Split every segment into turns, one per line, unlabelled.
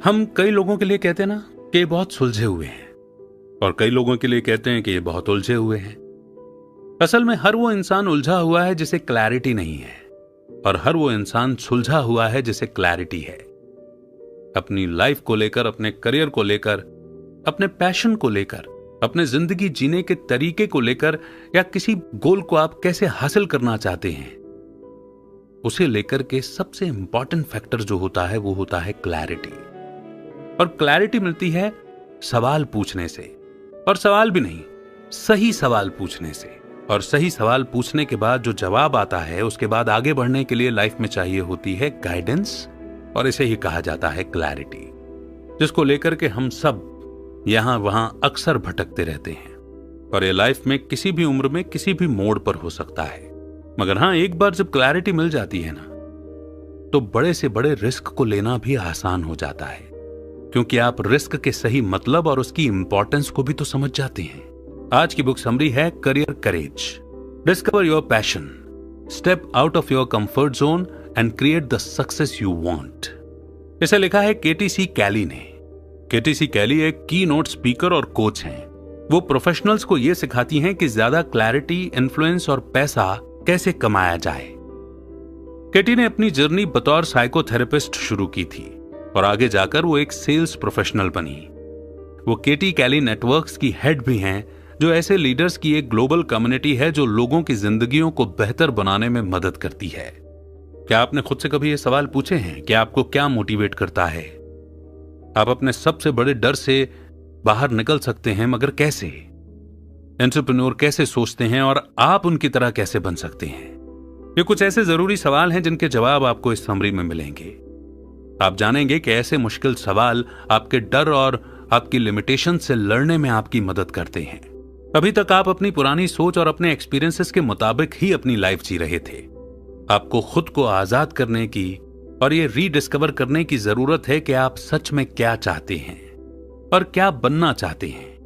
हम कई लोगों के लिए कहते हैं ना कि ये बहुत सुलझे हुए हैं, और कई लोगों के लिए कहते हैं कि ये बहुत उलझे हुए हैं। असल में हर वो इंसान उलझा हुआ है जिसे क्लैरिटी नहीं है, और हर वो इंसान सुलझा हुआ है जिसे क्लैरिटी है। अपनी लाइफ को लेकर, अपने करियर को लेकर, अपने पैशन को लेकर, अपने जिंदगी जीने के तरीके को लेकर, या किसी गोल को आप कैसे हासिल करना चाहते हैं, उसे लेकर के सबसे इंपॉर्टेंट फैक्टर जो होता है वो होता है क्लैरिटी। और क्लैरिटी मिलती है सवाल पूछने से, और सवाल भी नहीं, सही सवाल पूछने से। और सही सवाल पूछने के बाद जो जवाब आता है, उसके बाद आगे बढ़ने के लिए लाइफ में चाहिए होती है गाइडेंस, और इसे ही कहा जाता है क्लैरिटी, जिसको लेकर के हम सब यहां वहां अक्सर भटकते रहते हैं। और ये लाइफ में किसी भी उम्र में किसी भी मोड़ पर हो सकता है। मगर हां, एक बार जब क्लैरिटी मिल जाती है ना, तो बड़े से बड़े रिस्क को लेना भी आसान हो जाता है, क्योंकि आप रिस्क के सही मतलब और उसकी इंपॉर्टेंस को भी तो समझ जाते हैं। आज की बुक समरी है career courage. Discover your passion, step out of your comfort zone and create the success you want. इसे लिखा है केटी कैली ने। केटी कैली एक की नोट स्पीकर और कोच हैं। वो प्रोफेशनल्स को यह सिखाती हैं कि ज्यादा क्लैरिटी, इन्फ्लुएंस और पैसा कैसे कमाया जाए। केटी ने अपनी जर्नी बतौर साइकोथेरेपिस्ट शुरू की थी, और आगे जाकर वो एक सेल्स प्रोफेशनल बनी। वो केटी कैली नेटवर्क्स की हेड भी हैं, जो ऐसे लीडर्स की एक ग्लोबल कम्युनिटी है जो लोगों की जिंदगियों को बेहतर बनाने में मदद करती है। क्या आपने खुद से कभी ये सवाल पूछे हैं कि आपको क्या मोटिवेट करता है? आप अपने सबसे बड़े डर से बाहर निकल सकते हैं, मगर कैसे? एंटरप्रेन्योर कैसे सोचते हैं और आप उनकी तरह कैसे बन सकते हैं? ये कुछ ऐसे जरूरी सवाल हैं जिनके जवाब आपको इस समरी में मिलेंगे। आप जानेंगे कि ऐसे मुश्किल सवाल आपके डर और आपकी लिमिटेशन से लड़ने में आपकी मदद करते हैं। अभी तक आप अपनी पुरानी सोच और अपने एक्सपीरियंसेस के मुताबिक ही अपनी लाइफ जी रहे थे। आपको खुद को आजाद करने की और ये रीडिस्कवर करने की जरूरत है कि आप सच में क्या चाहते हैं और क्या बनना चाहते हैं।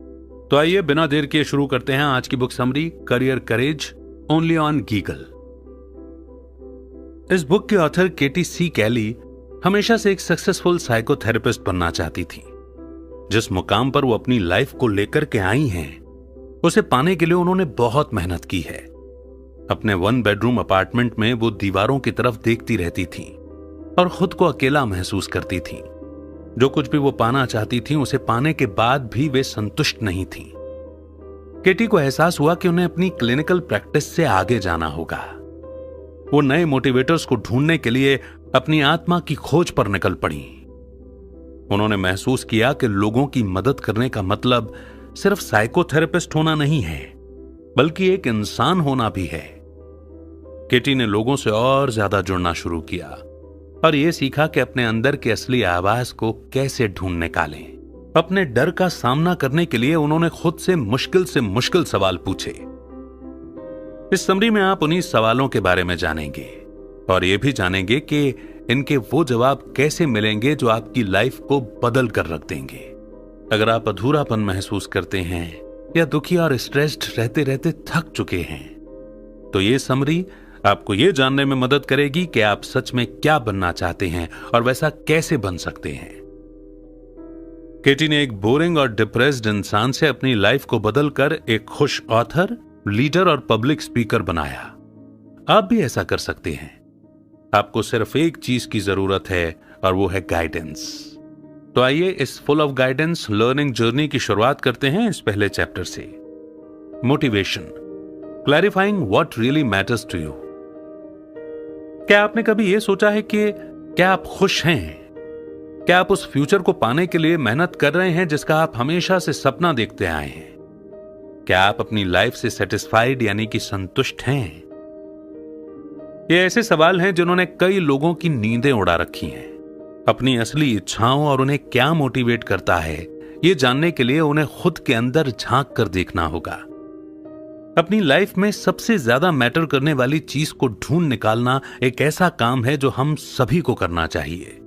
तो आइए बिना देर किए शुरू करते हैं आज की book summary career courage, only on गीगल। इस बुक के ऑथर केटी कैली हमेशा से एक सक्सेसफुल साइकोथेरेपिस्ट बनना चाहती थी। जिस मुकाम पर वो अपनी लाइफ को लेकर के आई हैं, उसे पाने के लिए उन्होंने बहुत मेहनत की है। अपने 1 बेडरूम अपार्टमेंट में वो दीवारों की तरफ देखती रहती थी और खुद को अकेला महसूस करती थी। जो कुछ भी वो पाना चाहती थी, उसे पाने के बाद भी वे संतुष्ट नहीं थी। केटी को एहसास हुआ कि उन्हें अपनी क्लिनिकल प्रैक्टिस से आगे जाना होगा। वो नए मोटिवेटर्स को ढूंढने के लिए अपनी आत्मा की खोज पर निकल पड़ी। उन्होंने महसूस किया कि लोगों की मदद करने का मतलब सिर्फ साइकोथेरेपिस्ट होना नहीं है, बल्कि एक इंसान होना भी है। केटी ने लोगों से और ज्यादा जुड़ना शुरू किया और यह सीखा कि अपने अंदर की असली आवाज को कैसे ढूंढ निकालें। अपने डर का सामना करने के लिए उन्होंने खुद से मुश्किल सवाल पूछे। इस समरी में आप उन्हीं सवालों के बारे में जानेंगे और यह भी जानेंगे कि इनके वो जवाब कैसे मिलेंगे जो आपकी लाइफ को बदल कर रख देंगे। अगर आप अधूरापन महसूस करते हैं या दुखी और स्ट्रेस्ड रहते रहते थक चुके हैं, तो ये समरी आपको यह जानने में मदद करेगी कि आप सच में क्या बनना चाहते हैं और वैसा कैसे बन सकते हैं। केटी ने एक बोरिंग और डिप्रेस्ड इंसान से अपनी लाइफ को बदलकर एक खुश ऑथर, लीडर और पब्लिक स्पीकर बनाया। आप भी ऐसा कर सकते हैं। आपको सिर्फ एक चीज की जरूरत है और वो है गाइडेंस। तो आइए इस full of guidance learning journey की शुरुआत करते हैं इस पहले चैप्टर से, motivation, clarifying what really matters to you. क्या आपने कभी यह सोचा है कि क्या आप खुश हैं? क्या आप उस फ्यूचर को पाने के लिए मेहनत कर रहे हैं जिसका आप हमेशा से सपना देखते आए हैं? क्या आप अपनी लाइफ से सेटिस्फाइड यानी कि संतुष्ट हैं? ये ऐसे सवाल हैं जिन्होंने कई लोगों की नींदें उड़ा रखी हैं। अपनी असली इच्छाओं और उन्हें क्या मोटिवेट करता है, ये जानने के लिए उन्हें खुद के अंदर झांक कर देखना होगा। अपनी लाइफ में सबसे ज्यादा मैटर करने वाली चीज को ढूंढ निकालना एक ऐसा काम है जो हम सभी को करना चाहिए।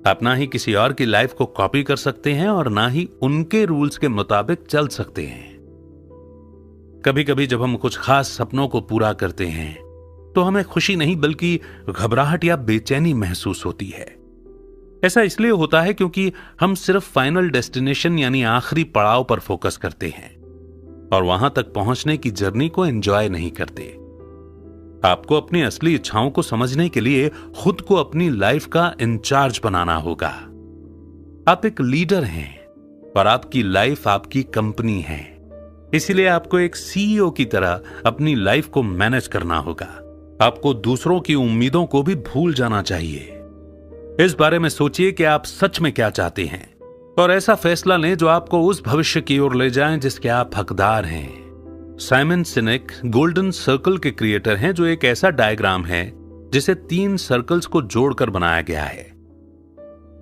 आप ना ही किसी और की लाइफ को कॉपी कर सकते हैं और ना ही उनके रूल्स के मुताबिक चल सकते हैं। कभी कभी जब हम कुछ खास सपनों को पूरा करते हैं तो हमें खुशी नहीं बल्कि घबराहट या बेचैनी महसूस होती है। ऐसा इसलिए होता है क्योंकि हम सिर्फ फाइनल डेस्टिनेशन यानी आखिरी पड़ाव पर फोकस करते हैं और वहां तक पहुंचने की जर्नी को एंजॉय नहीं करते। आपको अपनी असली इच्छाओं को समझने के लिए खुद को अपनी लाइफ का इंचार्ज बनाना होगा। आप एक लीडर हैं और आपकी लाइफ आपकी कंपनी है, इसीलिए आपको एक सीईओ की तरह अपनी लाइफ को मैनेज करना होगा। आपको दूसरों की उम्मीदों को भी भूल जाना चाहिए। इस बारे में सोचिए कि आप सच में क्या चाहते हैं और ऐसा फैसला लें जो आपको उस भविष्य की ओर ले जाए जिसके आप हकदार हैं। साइमन सिनेक गोल्डन सर्कल के क्रिएटर हैं, जो एक ऐसा डायग्राम है जिसे 3 सर्कल्स को जोड़कर बनाया गया है।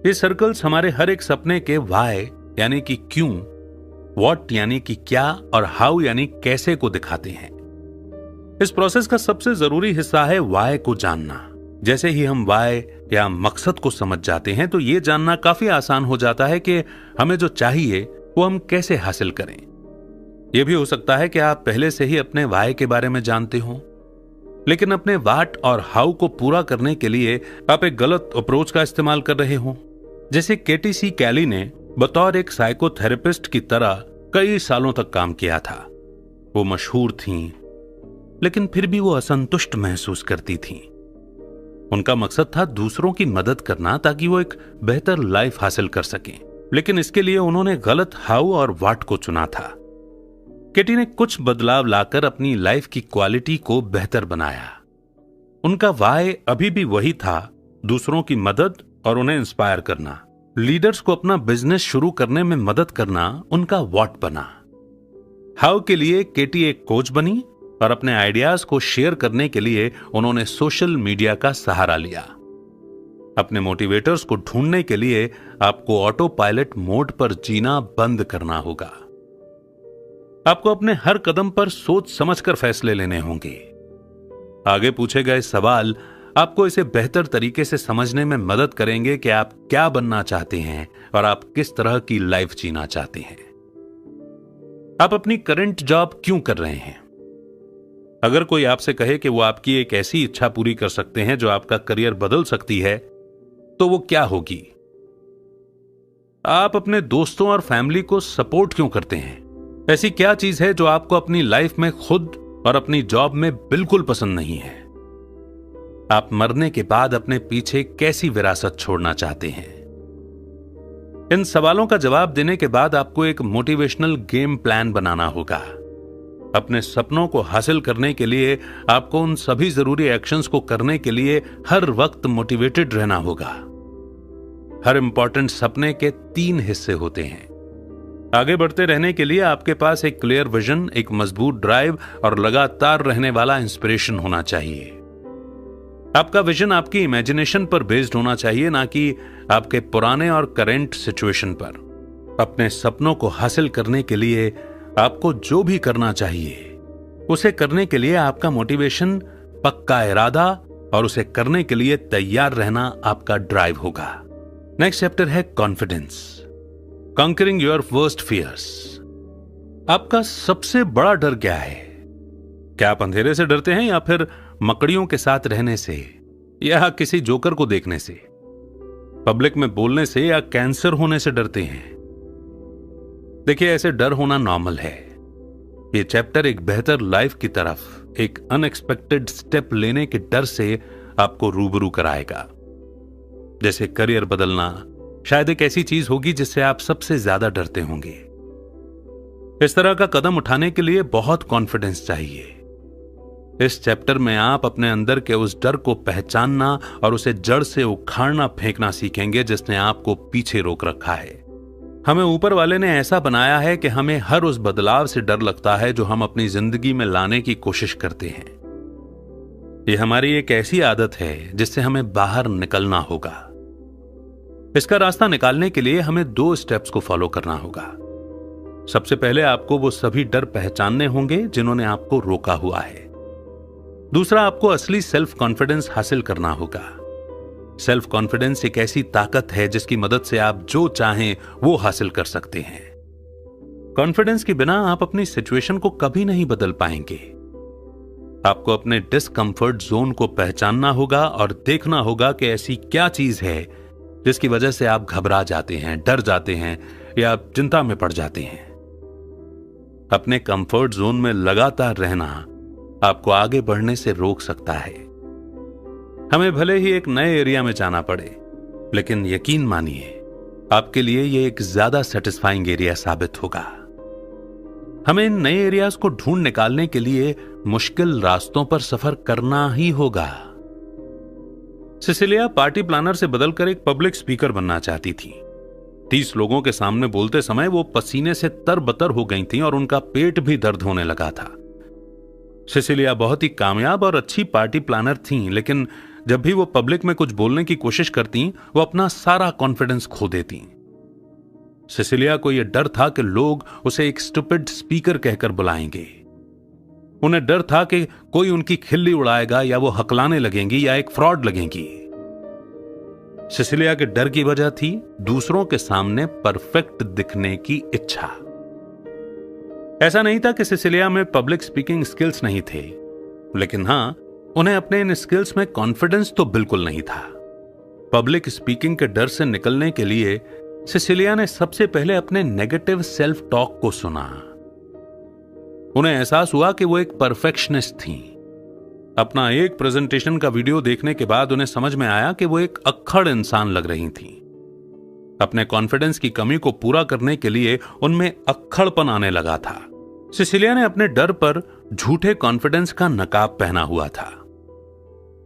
ये सर्कल्स हमारे हर एक सपने के व्हाई यानी कि क्यों, व्हाट यानी कि क्या और हाउ यानी कैसे को दिखाते हैं। इस प्रोसेस का सबसे जरूरी हिस्सा है व्हाई को जानना। जैसे ही हम व्हाई या मकसद को समझ जाते हैं तो यह जानना काफी आसान हो जाता है कि हमें जो चाहिए वो हम कैसे हासिल करें। यह भी हो सकता है कि आप पहले से ही अपने व्हाई के बारे में जानते हो, लेकिन अपने व्हाट और हाउ को पूरा करने के लिए आप एक गलत अप्रोच का इस्तेमाल कर रहे हो। जैसे केटी सी कैली ने बतौर एक साइकोथेरेपिस्ट की तरह कई सालों तक काम किया था। वो मशहूर थीं, लेकिन फिर भी वो असंतुष्ट महसूस करती थीं। उनका मकसद था दूसरों की मदद करना ताकि वो एक बेहतर लाइफ हासिल कर सकें, लेकिन इसके लिए उन्होंने गलत हाउ और व्हाट को चुना था। केटी ने कुछ बदलाव लाकर अपनी लाइफ की क्वालिटी को बेहतर बनाया। उनका व्हाई अभी भी वही था, दूसरों की मदद और उन्हें इंस्पायर करना। लीडर्स को अपना बिजनेस शुरू करने में मदद करना उनका व्हाट बना। हाउ के लिए केटी एक कोच बनी और अपने आइडियाज को शेयर करने के लिए उन्होंने सोशल मीडिया का सहारा लिया। अपने मोटिवेटर्स को ढूंढने के लिए आपको ऑटो पायलट मोड पर जीना बंद करना होगा। आपको अपने हर कदम पर सोच समझकर फैसले लेने होंगे। आगे पूछे गए सवाल आपको इसे बेहतर तरीके से समझने में मदद करेंगे कि आप क्या बनना चाहते हैं और आप किस तरह की लाइफ जीना चाहते हैं। आप अपनी करंट जॉब क्यों कर रहे हैं? अगर कोई आपसे कहे कि वो आपकी एक ऐसी इच्छा पूरी कर सकते हैं जो आपका करियर बदल सकती है, तो वो क्या होगी? आप अपने दोस्तों और फैमिली को सपोर्ट क्यों करते हैं? ऐसी क्या चीज है जो आपको अपनी लाइफ में खुद और अपनी जॉब में बिल्कुल पसंद नहीं है? आप मरने के बाद अपने पीछे कैसी विरासत छोड़ना चाहते हैं? इन सवालों का जवाब देने के बाद आपको एक मोटिवेशनल गेम प्लान बनाना होगा। अपने सपनों को हासिल करने के लिए आपको उन सभी जरूरी एक्शंस को करने के लिए हर वक्त मोटिवेटेड रहना होगा। हर इंपॉर्टेंट सपने के 3 हिस्से होते हैं। आगे बढ़ते रहने के लिए आपके पास एक क्लियर विजन, एक मजबूत ड्राइव और लगातार रहने वाला इंस्पिरेशन होना चाहिए। आपका विजन आपकी इमेजिनेशन पर बेस्ड होना चाहिए, ना कि आपके पुराने और करंट सिचुएशन पर। अपने सपनों को हासिल करने के लिए आपको जो भी करना चाहिए, उसे करने के लिए आपका मोटिवेशन, पक्का इरादा और उसे करने के लिए तैयार रहना आपका ड्राइव होगा। नेक्स्ट चैप्टर है confidence, conquering your worst fears. आपका सबसे बड़ा डर क्या है? क्या आप अंधेरे से डरते हैं या फिर मकड़ियों के साथ रहने से या किसी जोकर को देखने से, पब्लिक में बोलने से या कैंसर होने से डरते हैं? देखिए, ऐसे डर होना नॉर्मल है। ये चैप्टर एक बेहतर लाइफ की तरफ एक अनएक्सपेक्टेड स्टेप लेने के डर से आपको रूबरू कराएगा। जैसे करियर बदलना शायद एक ऐसी चीज होगी जिससे आप सबसे ज्यादा डरते होंगे। इस तरह का कदम उठाने के लिए बहुत कॉन्फिडेंस चाहिए। इस चैप्टर में आप अपने अंदर के उस डर को पहचानना और उसे जड़ से उखाड़ना फेंकना सीखेंगे जिसने आपको पीछे रोक रखा है। हमें ऊपर वाले ने ऐसा बनाया है कि हमें हर उस बदलाव से डर लगता है जो हम अपनी जिंदगी में लाने की कोशिश करते हैं। यह हमारी एक ऐसी आदत है जिससे हमें बाहर निकलना होगा। इसका रास्ता निकालने के लिए हमें 2 स्टेप्स को फॉलो करना होगा। सबसे पहले आपको वो सभी डर पहचानने होंगे जिन्होंने आपको रोका हुआ है। दूसरा, आपको असली सेल्फ कॉन्फिडेंस हासिल करना होगा। सेल्फ कॉन्फिडेंस एक ऐसी ताकत है जिसकी मदद से आप जो चाहें वो हासिल कर सकते हैं। कॉन्फिडेंस के बिना आप अपनी सिचुएशन को कभी नहीं बदल पाएंगे। आपको अपने डिस्कंफर्ट जोन को पहचानना होगा और देखना होगा कि ऐसी क्या चीज है जिसकी वजह से आप घबरा जाते हैं, डर जाते हैं या चिंता में पड़ जाते हैं। अपने कंफर्ट जोन में लगातार रहना आपको आगे बढ़ने से रोक सकता है। हमें भले ही एक नए एरिया में जाना पड़े, लेकिन यकीन मानिए आपके लिए यह एक ज्यादा सेटिस्फाइंग एरिया साबित होगा। हमें इन नए एरियाज को ढूंढ निकालने के लिए मुश्किल रास्तों पर सफर करना ही होगा। सिसिलिया पार्टी प्लानर से बदलकर एक पब्लिक स्पीकर बनना चाहती थी। 30 लोगों के सामने बोलते समय वो पसीने से तरबतर हो गई थीं और उनका पेट भी दर्द होने लगा था। सिसिलिया बहुत ही कामयाब और अच्छी पार्टी प्लानर थीं, लेकिन जब भी वो पब्लिक में कुछ बोलने की कोशिश करती, वो अपना सारा कॉन्फिडेंस खो देती। सिसिलिया को यह डर था कि लोग उसे एक स्टूपिड स्पीकर कहकर बुलाएंगे। उन्हें डर था कि कोई उनकी खिल्ली उड़ाएगा या वो हकलाने लगेंगी या एक फ्रॉड लगेंगी। सिसिलिया के डर की वजह थी दूसरों के सामने परफेक्ट दिखने की इच्छा। ऐसा नहीं था कि सिसिलिया में पब्लिक स्पीकिंग स्किल्स नहीं थे, लेकिन हां, उन्हें अपने इन स्किल्स में कॉन्फिडेंस तो बिल्कुल नहीं था। पब्लिक स्पीकिंग के डर से निकलने के लिए सिसिलिया ने सबसे पहले अपने नेगेटिव सेल्फ टॉक को सुना। उन्हें एहसास हुआ कि वो एक परफेक्शनिस्ट थीं। अपना एक प्रेजेंटेशन का वीडियो देखने के बाद उन्हें समझ में आया कि वो एक अक्खड़ इंसान लग रही थीं। अपने कॉन्फिडेंस की कमी को पूरा करने के लिए उनमें अक्खड़पन आने लगा था। सिसिलिया ने अपने डर पर झूठे कॉन्फिडेंस का नकाब पहना हुआ था।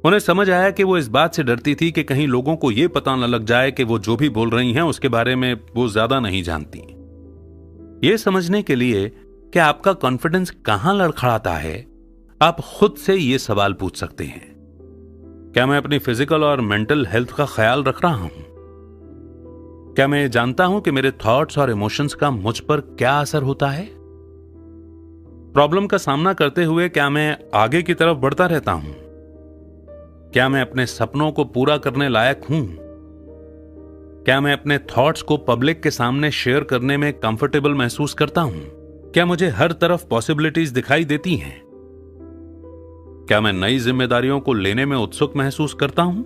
उन्हें समझ आया कि वो इस बात से डरती थी कि कहीं लोगों को यह पता न लग जाए कि वो जो भी बोल रही हैं उसके बारे में वो ज्यादा नहीं जानती। ये समझने के लिए कि आपका कॉन्फिडेंस कहां लड़खड़ाता है, आप खुद से ये सवाल पूछ सकते हैं। क्या मैं अपनी फिजिकल और मेंटल हेल्थ का ख्याल रख रहा हूं? क्या मैं जानता हूं कि मेरे थॉट्स और इमोशंस का मुझ पर क्या असर होता है? प्रॉब्लम का सामना करते हुए क्या मैं आगे की तरफ बढ़ता रहता हूं? क्या मैं अपने सपनों को पूरा करने लायक हूं? क्या मैं अपने थॉट्स को पब्लिक के सामने शेयर करने में कंफर्टेबल महसूस करता हूं? क्या मुझे हर तरफ पॉसिबिलिटीज दिखाई देती हैं? क्या मैं नई जिम्मेदारियों को लेने में उत्सुक महसूस करता हूं?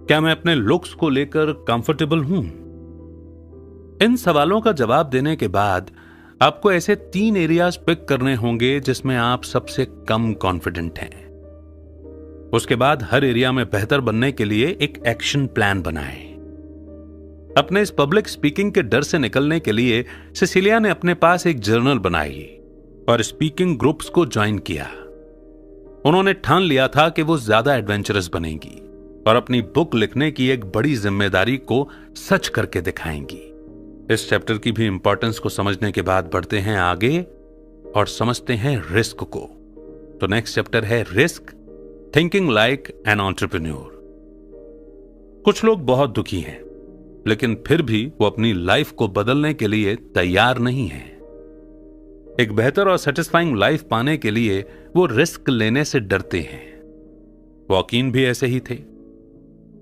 क्या मैं अपने लुक्स को लेकर कंफर्टेबल हूं? इन सवालों का जवाब देने के बाद आपको ऐसे 3 एरियाज पिक करने होंगे जिसमें आप सबसे कम कॉन्फिडेंट हैं। उसके बाद हर एरिया में बेहतर बनने के लिए एक एक्शन प्लान बनाएं। अपने इस पब्लिक स्पीकिंग के डर से निकलने के लिए सिसिलिया ने अपने पास एक जर्नल बनाई और स्पीकिंग ग्रुप्स को ज्वाइन किया। उन्होंने ठान लिया था कि वो ज्यादा एडवेंचरस बनेंगी और अपनी बुक लिखने की एक बड़ी जिम्मेदारी को सच करके दिखाएंगी। इस चैप्टर की भी इंपॉर्टेंस को समझने के बाद बढ़ते हैं आगे और समझते हैं रिस्क को। तो नेक्स्ट चैप्टर है risk, thinking like an entrepreneur. कुछ लोग बहुत दुखी हैं, लेकिन फिर भी वो अपनी लाइफ को बदलने के लिए तैयार नहीं हैं। एक बेहतर और सेटिस्फाइंग लाइफ पाने के लिए वो रिस्क लेने से डरते हैं। वॉकिन भी ऐसे ही थे।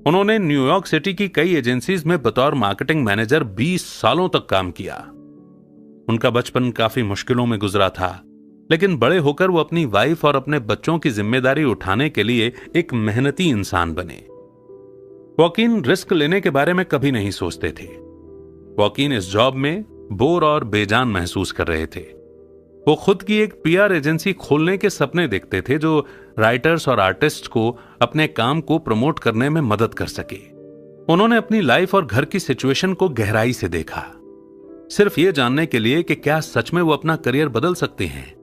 उन्होंने न्यूयॉर्क सिटी की कई एजेंसीज में बतौर मार्केटिंग मैनेजर 20 सालों तक काम किया। उनका बचपन काफी मुश्किलों में गुजरा था, लेकिन बड़े होकर वो अपनी वाइफ और अपने बच्चों की जिम्मेदारी उठाने के लिए एक मेहनती इंसान बने। वॉकिन रिस्क लेने के बारे में कभी नहीं सोचते थे। वॉकिन इस जॉब में बोर और बेजान महसूस कर रहे थे। वो खुद की एक पीआर एजेंसी खोलने के सपने देखते थे जो राइटर्स और आर्टिस्ट को अपने काम को प्रमोट करने में मदद कर सके। उन्होंने अपनी लाइफ और घर की सिचुएशन को गहराई से देखा, सिर्फ ये जानने के लिए कि क्या सच में वो अपना करियर बदल सकते हैं।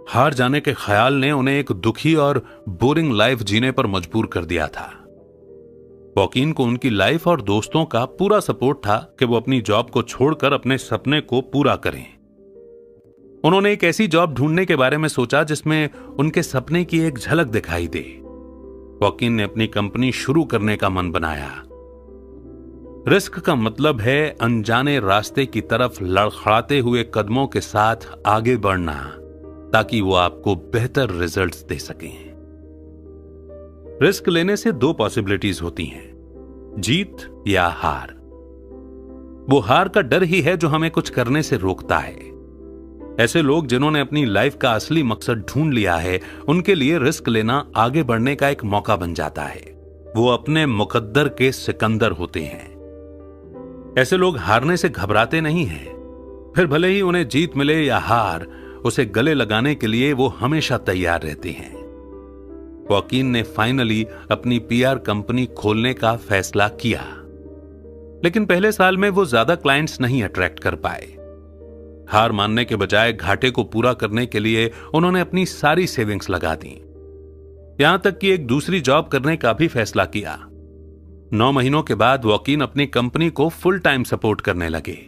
हार जाने के ख्याल ने उन्हें एक दुखी और बोरिंग लाइफ जीने पर मजबूर कर दिया था। वॉकिन को उनकी लाइफ और दोस्तों का पूरा सपोर्ट था कि वो अपनी जॉब को छोड़कर अपने सपने को पूरा करें। उन्होंने एक ऐसी जॉब ढूंढने के बारे में सोचा जिसमें उनके सपने की एक झलक दिखाई दे। वॉकिन ने अपनी कंपनी शुरू करने का मन बनाया। रिस्क का मतलब है अनजाने रास्ते की तरफ लड़खड़ाते हुए कदमों के साथ आगे बढ़ना, ताकि वो आपको बेहतर रिजल्ट्स दे सकें। रिस्क लेने से 2 पॉसिबिलिटीज होती हैं, जीत या हार। वो हार का डर ही है जो हमें कुछ करने से रोकता है। ऐसे लोग जिन्होंने अपनी लाइफ का असली मकसद ढूंढ लिया है, उनके लिए रिस्क लेना आगे बढ़ने का एक मौका बन जाता है। वो अपने मुकद्दर के सिकंदर होते हैं। ऐसे लोग हारने से घबराते नहीं हैं, फिर भले ही उन्हें जीत मिले या हार, उसे गले लगाने के लिए वो हमेशा तैयार रहते हैं। वॉकिन ने फाइनली अपनी पीआर कंपनी खोलने का फैसला किया, लेकिन पहले साल में वो ज्यादा क्लाइंट्स नहीं अट्रैक्ट कर पाए। हार मानने के बजाय घाटे को पूरा करने के लिए उन्होंने अपनी सारी सेविंग्स लगा दी, यहां तक कि एक दूसरी जॉब करने का भी फैसला किया। 9 महीनों के बाद वॉकिन अपनी कंपनी को फुल टाइम सपोर्ट करने लगे।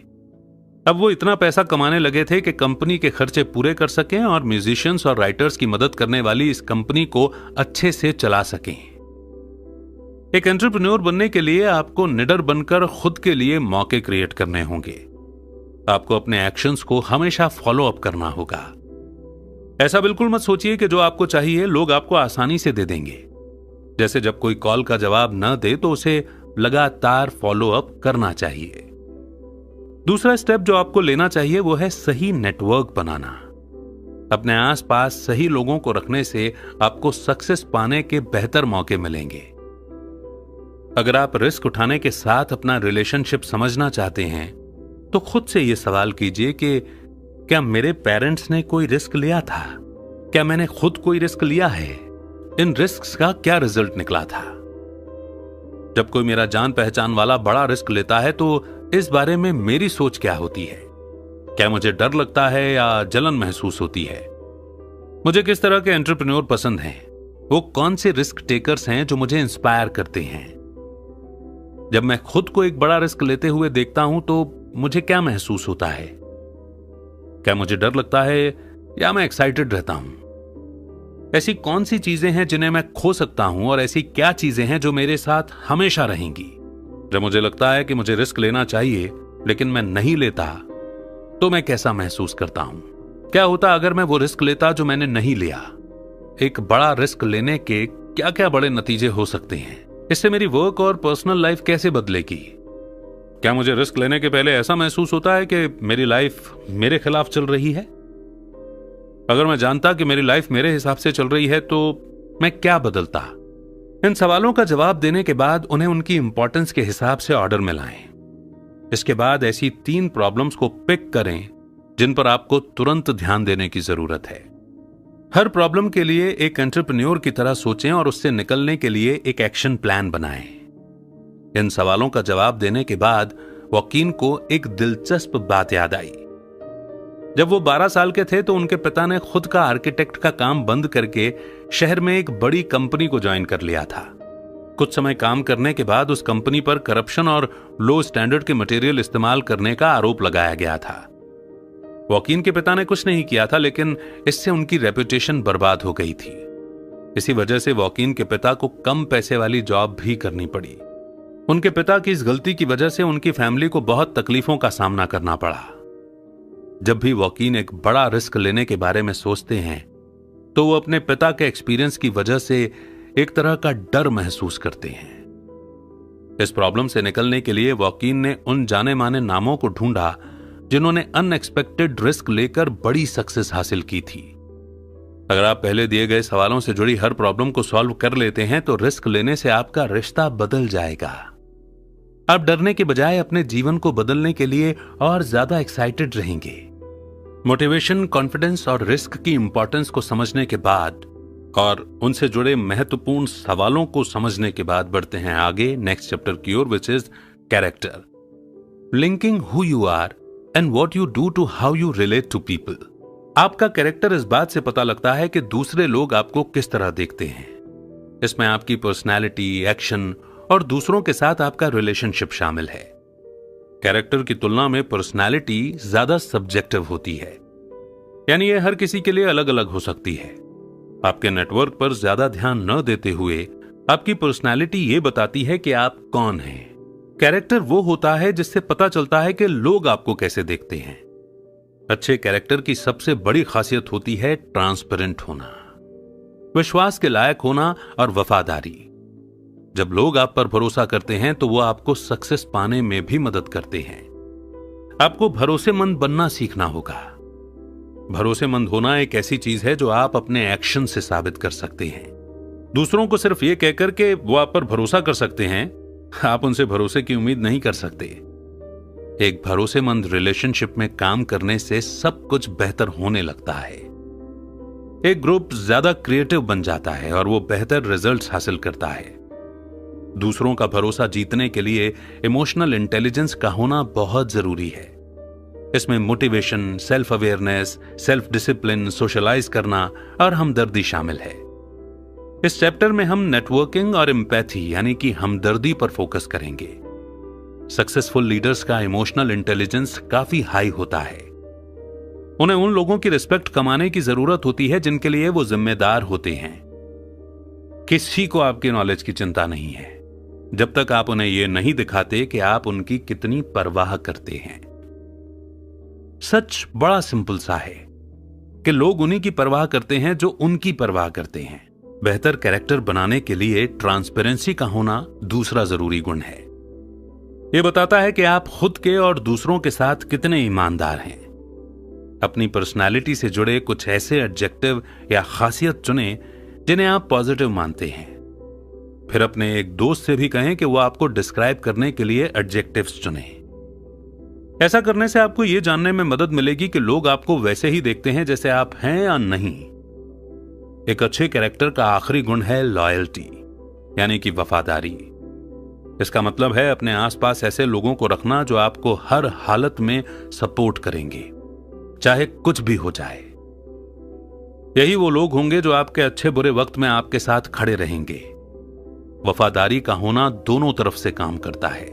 अब वो इतना पैसा कमाने लगे थे कि कंपनी के खर्चे पूरे कर सकें और म्यूजिशियंस और राइटर्स की मदद करने वाली इस कंपनी को अच्छे से चला सकें। एक एंटरप्रेन्योर बनने के लिए आपको निडर बनकर खुद के लिए मौके क्रिएट करने होंगे। आपको अपने एक्शंस को हमेशा फॉलो अप करना होगा। ऐसा बिल्कुल मत सोचिए कि जो आपको चाहिए लोग आपको आसानी से दे देंगे। जैसे जब कोई कॉल का जवाब न दे तो उसे लगातार फॉलो अप करना चाहिए। दूसरा स्टेप जो आपको लेना चाहिए वो है सही नेटवर्क बनाना। अपने आसपास सही लोगों को रखने से आपको सक्सेस पाने के बेहतर मौके मिलेंगे। अगर आप रिस्क उठाने के साथ अपना रिलेशनशिप समझना चाहते हैं तो खुद से यह सवाल कीजिए कि क्या मेरे पेरेंट्स ने कोई रिस्क लिया था? क्या मैंने खुद कोई रिस्क लिया है? इन रिस्क्स का क्या रिजल्ट निकला था? जब कोई मेरा जान पहचान वाला बड़ा रिस्क लेता है तो इस बारे में मेरी सोच क्या होती है? क्या मुझे डर लगता है या जलन महसूस होती है? मुझे किस तरह के एंटरप्रेन्योर पसंद हैं? वो कौन से रिस्क टेकर्स हैं जो मुझे इंस्पायर करते हैं? जब मैं खुद को एक बड़ा रिस्क लेते हुए देखता हूं तो मुझे क्या महसूस होता है? क्या मुझे डर लगता है या मैं एक्साइटेड रहता हूं? ऐसी कौन सी चीजें हैं जिन्हें मैं खो सकता हूं और ऐसी क्या चीजें हैं जो मेरे साथ हमेशा रहेंगी? जब मुझे लगता है कि मुझे रिस्क लेना चाहिए लेकिन मैं नहीं लेता तो मैं कैसा महसूस करता हूं? क्या होता अगर मैं वो रिस्क लेता जो मैंने नहीं लिया? एक बड़ा रिस्क लेने के क्या क्या बड़े नतीजे हो सकते हैं? इससे मेरी वर्क और पर्सनल लाइफ कैसे बदलेगी? क्या मुझे रिस्क लेने के पहले ऐसा महसूस होता है कि मेरी लाइफ मेरे खिलाफ चल रही है? अगर मैं जानता कि मेरी लाइफ मेरे हिसाब से चल रही है तो मैं क्या बदलता? इन सवालों का जवाब देने के बाद उन्हें उनकी इंपॉर्टेंस के हिसाब से ऑर्डर में लाएं। इसके बाद ऐसी 3 प्रॉब्लम्स को पिक करें जिन पर आपको तुरंत ध्यान देने की जरूरत है। हर प्रॉब्लम के लिए एक एंटरप्रेन्योर की तरह सोचें और उससे निकलने के लिए एक एक्शन प्लान बनाएं। इन सवालों का जवाब देने के बाद वॉकिन को एक दिलचस्प बात याद आई। जब वो 12 साल के थे तो उनके पिता ने खुद का आर्किटेक्ट का काम बंद करके शहर में एक बड़ी कंपनी को ज्वाइन कर लिया था। कुछ समय काम करने के बाद उस कंपनी पर करप्शन और लो स्टैंडर्ड के मटेरियल इस्तेमाल करने का आरोप लगाया गया था। वॉकिन के पिता ने कुछ नहीं किया था, लेकिन इससे उनकी रेपुटेशन बर्बाद हो गई थी। इसी वजह से वॉकिन के पिता को कम पैसे वाली जॉब भी करनी पड़ी। उनके पिता की इस गलती की वजह से उनकी फैमिली को बहुत तकलीफों का सामना करना पड़ा। जब भी वॉकिन एक बड़ा रिस्क लेने के बारे में सोचते हैं तो वो अपने पिता के एक्सपीरियंस की वजह से एक तरह का डर महसूस करते हैं। इस प्रॉब्लम से निकलने के लिए वॉकिन ने उन जाने माने नामों को ढूंढा जिन्होंने अनएक्सपेक्टेड रिस्क लेकर बड़ी सक्सेस हासिल की थी। अगर आप पहले दिए गए सवालों से जुड़ी हर प्रॉब्लम को सॉल्व कर लेते हैं तो रिस्क लेने से आपका रिश्ता बदल जाएगा। आप डरने के बजाय अपने जीवन को बदलने के लिए और ज्यादा एक्साइटेड रहेंगे। मोटिवेशन, कॉन्फिडेंस और रिस्क की इंपॉर्टेंस को समझने के बाद और उनसे जुड़े महत्वपूर्ण सवालों को समझने के बाद बढ़ते हैं आगे नेक्स्ट चैप्टर की ओर, which is character, linking who you are and what you do to how you relate to people. आपका कैरेक्टर इस बात से पता लगता है कि दूसरे लोग आपको किस तरह देखते हैं। इसमें आपकी पर्सनैलिटी, एक्शन और दूसरों के साथ आपका रिलेशनशिप शामिल है। कैरेक्टर की तुलना में पर्सनैलिटी ज्यादा सब्जेक्टिव होती है, यानी ये हर किसी के लिए अलग अलग हो सकती है। आपके नेटवर्क पर ज्यादा ध्यान न देते हुए आपकी पर्सनैलिटी ये बताती है कि आप कौन हैं। कैरेक्टर वो होता है जिससे पता चलता है कि लोग आपको कैसे देखते हैं। अच्छे कैरेक्टर की सबसे बड़ी खासियत होती है ट्रांसपेरेंट होना, विश्वास के लायक होना और वफादारी। जब लोग आप पर भरोसा करते हैं तो वो आपको सक्सेस पाने में भी मदद करते हैं। आपको भरोसेमंद बनना सीखना होगा। भरोसेमंद होना एक ऐसी चीज है जो आप अपने एक्शन से साबित कर सकते हैं। दूसरों को सिर्फ ये कहकर के वो आप पर भरोसा कर सकते हैं, आप उनसे भरोसे की उम्मीद नहीं कर सकते। एक भरोसेमंद रिलेशनशिप में काम करने से सब कुछ बेहतर होने लगता है। एक ग्रुप ज्यादा क्रिएटिव बन जाता है और वो बेहतर रिजल्ट्स हासिल करता है। दूसरों का भरोसा जीतने के लिए इमोशनल इंटेलिजेंस का होना बहुत जरूरी है। इसमें motivation, self awareness, self discipline, socialise करना और हमदर्दी शामिल है। इस चैप्टर में हम नेटवर्किंग और एम्पैथी यानी कि हमदर्दी पर फोकस करेंगे। सक्सेसफुल लीडर्स का इमोशनल इंटेलिजेंस काफी हाई होता है। उन्हें उन लोगों की रिस्पेक्ट कमाने की जरूरत होती है जिनके लिए वो जिम्मेदार होते हैं। किसी को आपकी नॉलेज की चिंता नहीं है जब तक आप उन्हें यह नहीं दिखाते कि आप उनकी कितनी परवाह करते हैं। सच बड़ा सिंपल सा है कि लोग उन्हीं की परवाह करते हैं जो उनकी परवाह करते हैं। बेहतर कैरेक्टर बनाने के लिए ट्रांसपेरेंसी का होना दूसरा जरूरी गुण है। यह बताता है कि आप खुद के और दूसरों के साथ कितने ईमानदार हैं। अपनी पर्सनालिटी से जुड़े कुछ ऐसे एडजेक्टिव या खासियत चुनें जिन्हें आप पॉजिटिव मानते हैं। फिर अपने एक दोस्त से भी कहें कि वो आपको डिस्क्राइब करने के लिए एडजेक्टिव्स चुने। ऐसा करने से आपको यह जानने में मदद मिलेगी कि लोग आपको वैसे ही देखते हैं जैसे आप हैं या नहीं। एक अच्छे कैरेक्टर का आखिरी गुण है लॉयल्टी यानी कि वफादारी। इसका मतलब है अपने आसपास ऐसे लोगों को रखना जो आपको हर हालत में सपोर्ट करेंगे, चाहे कुछ भी हो जाए। यही वो लोग होंगे जो आपके अच्छे बुरे वक्त में आपके साथ खड़े रहेंगे। वफादारी का होना दोनों तरफ से काम करता है।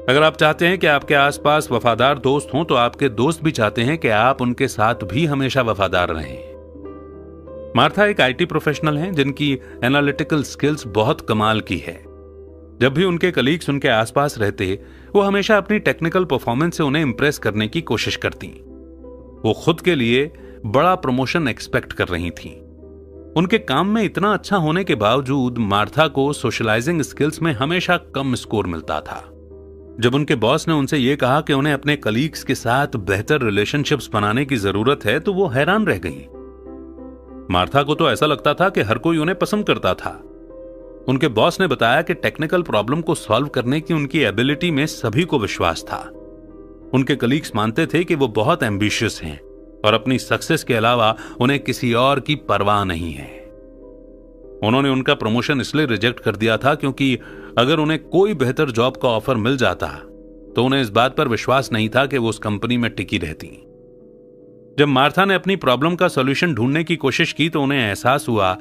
अगर आप चाहते हैं कि आपके आसपास वफादार दोस्त हों तो आपके दोस्त भी चाहते हैं कि आप उनके साथ भी हमेशा वफादार रहें। मार्था एक आईटी प्रोफेशनल हैं जिनकी एनालिटिकल स्किल्स बहुत कमाल की है। जब भी उनके कलीग्स उनके आसपास रहते वो हमेशा अपनी टेक्निकल परफॉर्मेंस से उन्हें इंप्रेस करने की कोशिश करती। वो खुद के लिए बड़ा प्रमोशन एक्सपेक्ट कर रही थीं। उनके काम में इतना अच्छा होने के बावजूद मार्था को सोशलाइजिंग स्किल्स में हमेशा कम स्कोर मिलता था। जब उनके बॉस ने उनसे यह कहा कि उन्हें अपने कलीग्स के साथ बेहतर रिलेशनशिप्स बनाने की जरूरत है तो वो हैरान रह गईं। मार्था को तो ऐसा लगता था कि हर कोई उन्हें पसंद करता था। उनके बॉस ने बताया कि टेक्निकल प्रॉब्लम को सॉल्व करने की उनकी एबिलिटी में सभी को विश्वास था। उनके कलीग्स मानते थे कि वो बहुत एम्बिशियस हैं और अपनी सक्सेस के अलावा उन्हें किसी और की परवाह नहीं है। उन्होंने उनका प्रमोशन इसलिए रिजेक्ट कर दिया था क्योंकि अगर उन्हें कोई बेहतर जॉब का ऑफर मिल जाता तो उन्हें इस बात पर विश्वास नहीं था कि वो उस कंपनी में टिकी रहती। जब मार्था ने अपनी प्रॉब्लम का सॉल्यूशन ढूंढने की कोशिश की तो उन्हें एहसास हुआ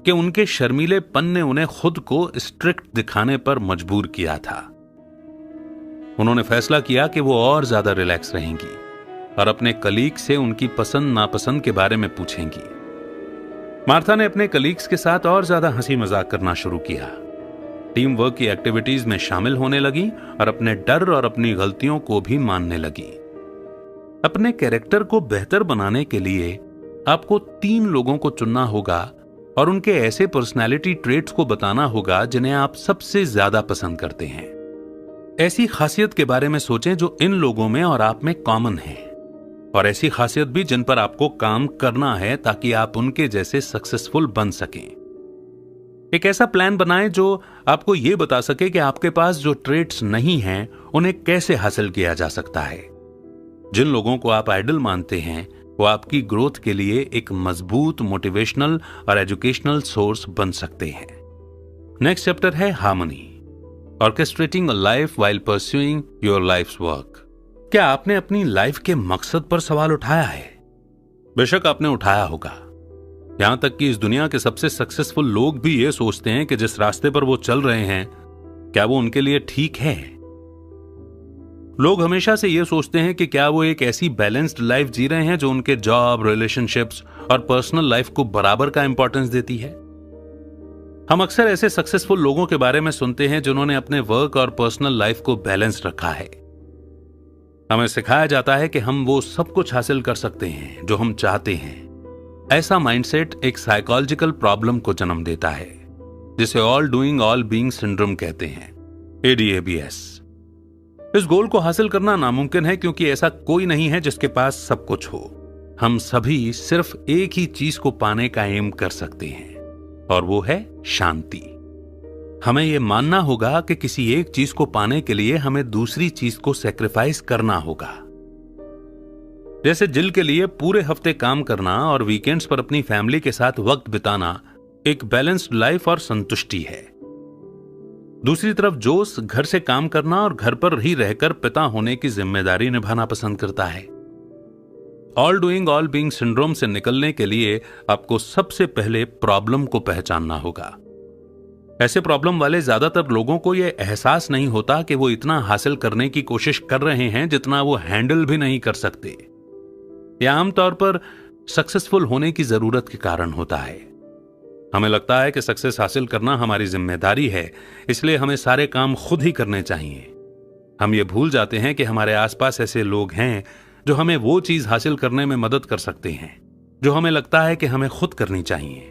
कि उनके शर्मीलेपन ने उन्हें खुद को स्ट्रिक्ट दिखाने पर मजबूर किया था। उन्होंने फैसला किया कि वो और ज्यादा रिलैक्स रहेंगी और अपने कलीग से उनकी पसंद नापसंद के बारे में पूछेंगी। मार्था ने अपने कलीग्स के साथ और ज्यादा हंसी मजाक करना शुरू किया, टीम वर्क की एक्टिविटीज में शामिल होने लगी और अपने डर और अपनी गलतियों को भी मानने लगी। अपने कैरेक्टर को बेहतर बनाने के लिए आपको 3 लोगों को चुनना होगा और उनके ऐसे पर्सनैलिटी ट्रेट्स को बताना होगा जिन्हें आप सबसे ज्यादा पसंद करते हैं। ऐसी खासियत के बारे में सोचें जो इन लोगों में और आप में कॉमन है, और ऐसी खासियत भी जिन पर आपको काम करना है ताकि आप उनके जैसे सक्सेसफुल बन सकें। एक ऐसा प्लान बनाएं जो आपको यह बता सके कि आपके पास जो ट्रेट्स नहीं हैं उन्हें कैसे हासिल किया जा सकता है। जिन लोगों को आप आइडल मानते हैं वो आपकी ग्रोथ के लिए एक मजबूत मोटिवेशनल और एजुकेशनल सोर्स बन सकते हैं। नेक्स्ट चैप्टर है harmony, orchestrating a life while pursuing your life's work. क्या आपने अपनी लाइफ के मकसद पर सवाल उठाया है? बेशक आपने उठाया होगा। यहां तक कि इस दुनिया के सबसे सक्सेसफुल लोग भी ये सोचते हैं कि जिस रास्ते पर वो चल रहे हैं क्या वो उनके लिए ठीक है। लोग हमेशा से ये सोचते हैं कि क्या वो एक ऐसी बैलेंस्ड लाइफ जी रहे हैं जो उनके जॉब, रिलेशनशिप्स और पर्सनल लाइफ को बराबर का इंपॉर्टेंस देती है। हम अक्सर ऐसे सक्सेसफुल लोगों के बारे में सुनते हैं जिन्होंने अपने वर्क और पर्सनल लाइफ को बैलेंस रखा है। हमें सिखाया जाता है कि हम वो सब कुछ हासिल कर सकते हैं जो हम चाहते हैं। ऐसा माइंडसेट एक साइकोलॉजिकल प्रॉब्लम को जन्म देता है जिसे all doing all being syndrome कहते हैं, ADABS। इस गोल को हासिल करना नामुमकिन है क्योंकि ऐसा कोई नहीं है जिसके पास सब कुछ हो। हम सभी सिर्फ एक ही चीज को पाने का एम कर सकते हैं। और वो है शांति। हमें यह मानना होगा कि किसी एक चीज को पाने के लिए हमें दूसरी चीज को सैक्रिफाइस करना होगा। जैसे जिल के लिए पूरे हफ्ते काम करना और वीकेंड्स पर अपनी फैमिली के साथ वक्त बिताना एक बैलेंस्ड लाइफ और संतुष्टि है। दूसरी तरफ जोस घर से काम करना और घर पर ही रहकर पिता होने की जिम्मेदारी निभाना पसंद करता है। All doing all being syndrome से निकलने के लिए आपको सबसे पहले प्रॉब्लम को पहचानना होगा। ऐसे प्रॉब्लम वाले ज्यादातर लोगों को यह एहसास नहीं होता कि वो इतना हासिल करने की कोशिश कर रहे हैं जितना वो हैंडल भी नहीं कर सकते। यह आमतौर पर सक्सेसफुल होने की जरूरत के कारण होता है। हमें लगता है कि सक्सेस हासिल करना हमारी जिम्मेदारी है, इसलिए हमें सारे काम खुद ही करने चाहिए। हम ये भूल जाते हैं कि हमारे आसपास ऐसे लोग हैं जो हमें वो चीज हासिल करने में मदद कर सकते हैं जो हमें लगता है कि हमें खुद करनी चाहिए।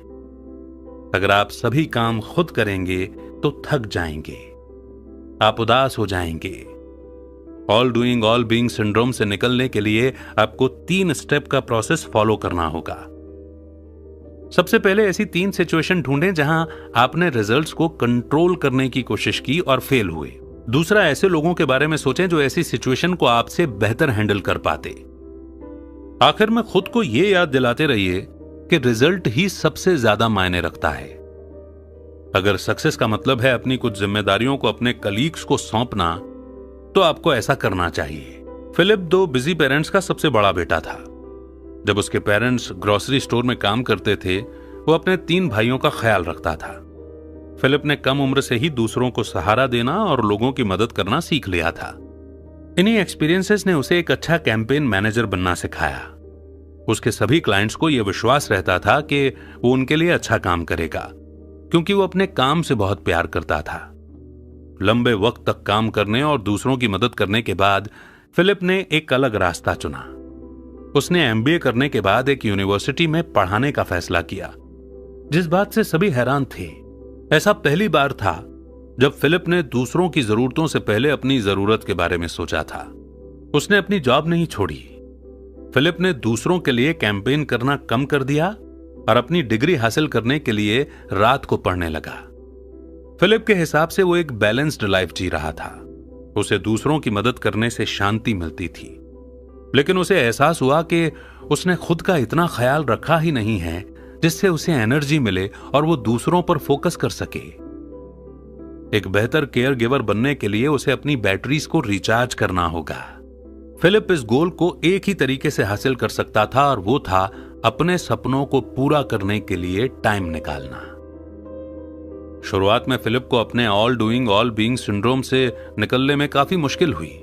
अगर आप सभी काम खुद करेंगे तो थक जाएंगे, आप उदास हो जाएंगे। All doing all being syndrome से निकलने के लिए आपको 3 स्टेप का प्रोसेस फॉलो करना होगा। सबसे पहले ऐसी 3 सिचुएशन ढूंढें जहां आपने रिजल्ट्स को कंट्रोल करने की कोशिश की और फेल हुए। दूसरा, ऐसे लोगों के बारे में सोचें जो ऐसी सिचुएशन को आपसे बेहतर हैंडल कर पाते। आखिर में खुद को यह याद दिलाते रहिए कि रिजल्ट ही सबसे ज्यादा मायने रखता है। अगर सक्सेस का मतलब है अपनी कुछ जिम्मेदारियों को अपने कलीग्स को सौंपना, तो आपको ऐसा करना चाहिए। फिलिप 2 बिजी पेरेंट्स का सबसे बड़ा बेटा था। जब उसके पेरेंट्स ग्रोसरी स्टोर में काम करते थे, वो अपने 3 भाइयों का ख्याल रखता था। फिलिप ने कम उम्र से ही दूसरों को सहारा देना और लोगों की मदद करना सीख लिया था। इन्हीं एक्सपीरियंसेस ने उसे एक अच्छा कैंपेन मैनेजर बनना सिखाया। उसके सभी क्लाइंट्स को यह विश्वास रहता था कि वो उनके लिए अच्छा काम करेगा, क्योंकि वो अपने काम से बहुत प्यार करता था। लंबे वक्त तक काम करने और दूसरों की मदद करने के बाद फिलिप ने एक अलग रास्ता चुना। उसने एमबीए करने के बाद एक यूनिवर्सिटी में पढ़ाने का फैसला किया, जिस बात से सभी हैरान थे। ऐसा पहली बार था जब फिलिप ने दूसरों की जरूरतों से पहले अपनी जरूरत के बारे में सोचा था। उसने अपनी जॉब नहीं छोड़ी। फिलिप ने दूसरों के लिए कैंपेन करना कम कर दिया और अपनी डिग्री हासिल करने के लिए रात को पढ़ने लगा। फिलिप के हिसाब से वो एक बैलेंस्ड लाइफ जी रहा था। उसे दूसरों की मदद करने से शांति मिलती थी, लेकिन उसे एहसास हुआ कि उसने खुद का इतना ख्याल रखा ही नहीं है जिससे उसे एनर्जी मिले और वो दूसरों पर फोकस कर सके। एक बेहतर केयर गिवर बनने के लिए उसे अपनी बैटरीज को रिचार्ज करना होगा। फिलिप इस गोल को एक ही तरीके से हासिल कर सकता था, और वो था अपने सपनों को पूरा करने के लिए टाइम निकालना। शुरुआत में फिलिप को अपने all doing all being syndrome से निकलने में काफी मुश्किल हुई,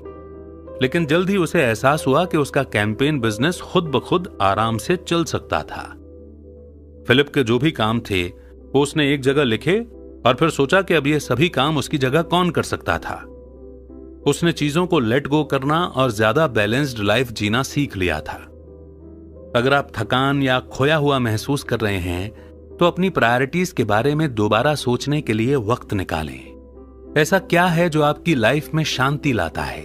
लेकिन जल्द ही उसे एहसास हुआ कि उसका कैंपेन बिजनेस खुद ब खुद आराम से चल सकता था। फिलिप के जो भी काम थे वो उसने एक जगह लिखे और फिर सोचा कि अब ये सभी काम उसकी जगह कौन कर सकता था। उसने चीजों को लेट गो करना और ज्यादा बैलेंस्ड लाइफ जीना सीख लिया था। अगर आप थकान या खोया हुआ महसूस कर रहे हैं तो अपनी प्रायोरिटीज के बारे में दोबारा सोचने के लिए वक्त निकालें। ऐसा क्या है जो आपकी लाइफ में शांति लाता है?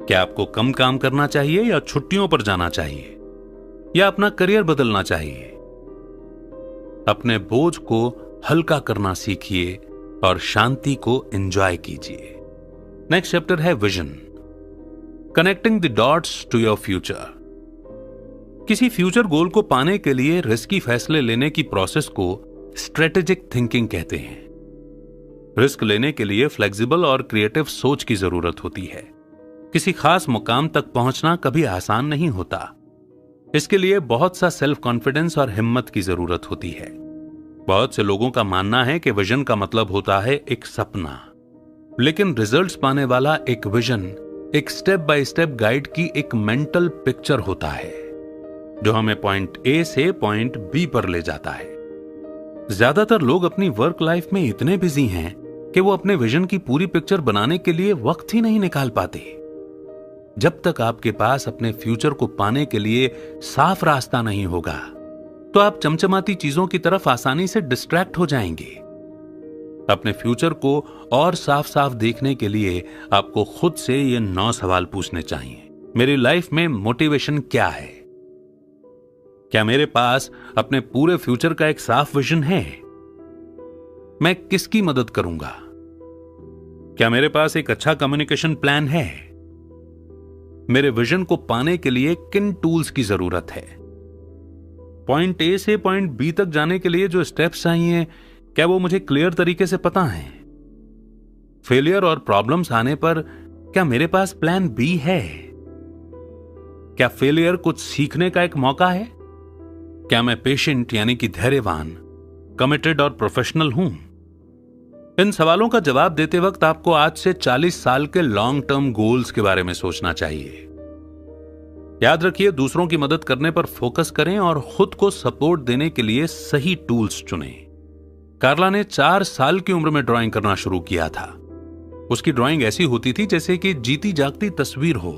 क्या आपको कम काम करना चाहिए या छुट्टियों पर जाना चाहिए या अपना करियर बदलना चाहिए? अपने बोझ को हल्का करना सीखिए और शांति को एंजॉय कीजिए। नेक्स्ट चैप्टर है vision, connecting the dots to your future. किसी फ्यूचर गोल को पाने के लिए रिस्की फैसले लेने की प्रोसेस को स्ट्रेटेजिक थिंकिंग कहते हैं। रिस्क लेने के लिए फ्लेक्सिबल और क्रिएटिव सोच की जरूरत होती है। किसी खास मुकाम तक पहुंचना कभी आसान नहीं होता। इसके लिए बहुत सा सेल्फ कॉन्फिडेंस और हिम्मत की जरूरत होती है। बहुत से लोगों का मानना है कि विजन का मतलब होता है एक सपना, लेकिन रिजल्ट्स पाने वाला एक विजन एक स्टेप बाय स्टेप गाइड की एक मेंटल पिक्चर होता है जो हमें पॉइंट ए से पॉइंट बी पर ले जाता है। ज्यादातर लोग अपनी वर्क लाइफ में इतने बिजी हैं कि वो अपने विजन की पूरी पिक्चर बनाने के लिए वक्त ही नहीं निकाल पाते। जब तक आपके पास अपने फ्यूचर को पाने के लिए साफ रास्ता नहीं होगा तो आप चमचमाती चीजों की तरफ आसानी से डिस्ट्रैक्ट हो जाएंगे। अपने फ्यूचर को और साफ साफ देखने के लिए आपको खुद से ये 9 सवाल पूछने चाहिए। मेरी लाइफ में मोटिवेशन क्या है? क्या मेरे पास अपने पूरे फ्यूचर का एक साफ विजन है? मैं किसकी मदद करूंगा? क्या मेरे पास एक अच्छा कम्युनिकेशन प्लान है? मेरे विजन को पाने के लिए किन टूल्स की जरूरत है? पॉइंट ए से पॉइंट बी तक जाने के लिए जो स्टेप्स चाहिए, क्या वो मुझे क्लियर तरीके से पता है? फेलियर और प्रॉब्लम्स आने पर क्या मेरे पास प्लान बी है? क्या फेलियर कुछ सीखने का एक मौका है? क्या मैं पेशेंट यानी कि धैर्यवान, कमिटेड और प्रोफेशनल हूं? इन सवालों का जवाब देते वक्त आपको आज से 40 साल के लॉन्ग टर्म गोल्स के बारे में सोचना चाहिए। याद रखिए, दूसरों की मदद करने पर फोकस करें और खुद को सपोर्ट देने के लिए सही टूल्स चुनें। कार्ला ने 4 साल की उम्र में ड्राइंग करना शुरू किया था। उसकी ड्राइंग ऐसी होती थी जैसे कि जीती जागती तस्वीर हो।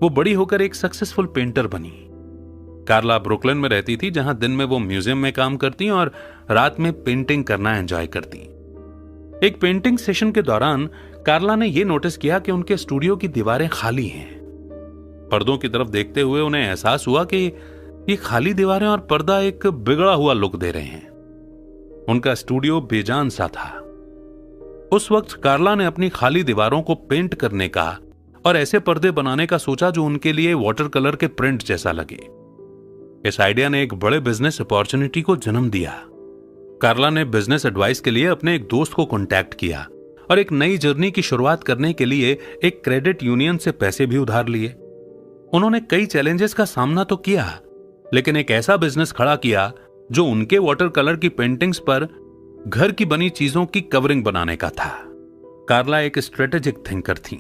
वो बड़ी होकर एक सक्सेसफुल पेंटर बनी। कार्ला ब्रुकलिन में रहती थी, जहां दिन में वो म्यूजियम में काम करती और रात में पेंटिंग करना एंजॉय करती। एक पेंटिंग सेशन के दौरान कार्ला ने यह नोटिस किया कि उनके स्टूडियो की दीवारें खाली हैं। पर्दों की तरफ देखते हुए उन्हें एहसास हुआ कि ये खाली दीवारें और पर्दा एक बिगड़ा हुआ लुक दे रहे हैं। उनका स्टूडियो बेजान सा था। उस वक्त कार्ला ने अपनी खाली दीवारों को पेंट करने का और ऐसे पर्दे बनाने का सोचा जो उनके लिए वाटर कलर के प्रिंट जैसा लगे। इस आइडिया ने एक बड़े बिजनेस अपॉर्चुनिटी को जन्म दिया। कार्ला ने बिजनेस एडवाइस के लिए अपने एक दोस्त को कांटेक्ट किया और एक नई जर्नी की शुरुआत करने के लिए एक क्रेडिट यूनियन से पैसे भी उधार लिए। उन्होंने कई चैलेंजेस का सामना तो किया, लेकिन एक ऐसा बिजनेस खड़ा किया जो उनके वाटर कलर की पेंटिंग्स पर घर की बनी चीजों की कवरिंग बनाने का था। कार्ला एक स्ट्रेटेजिक थिंकर थी।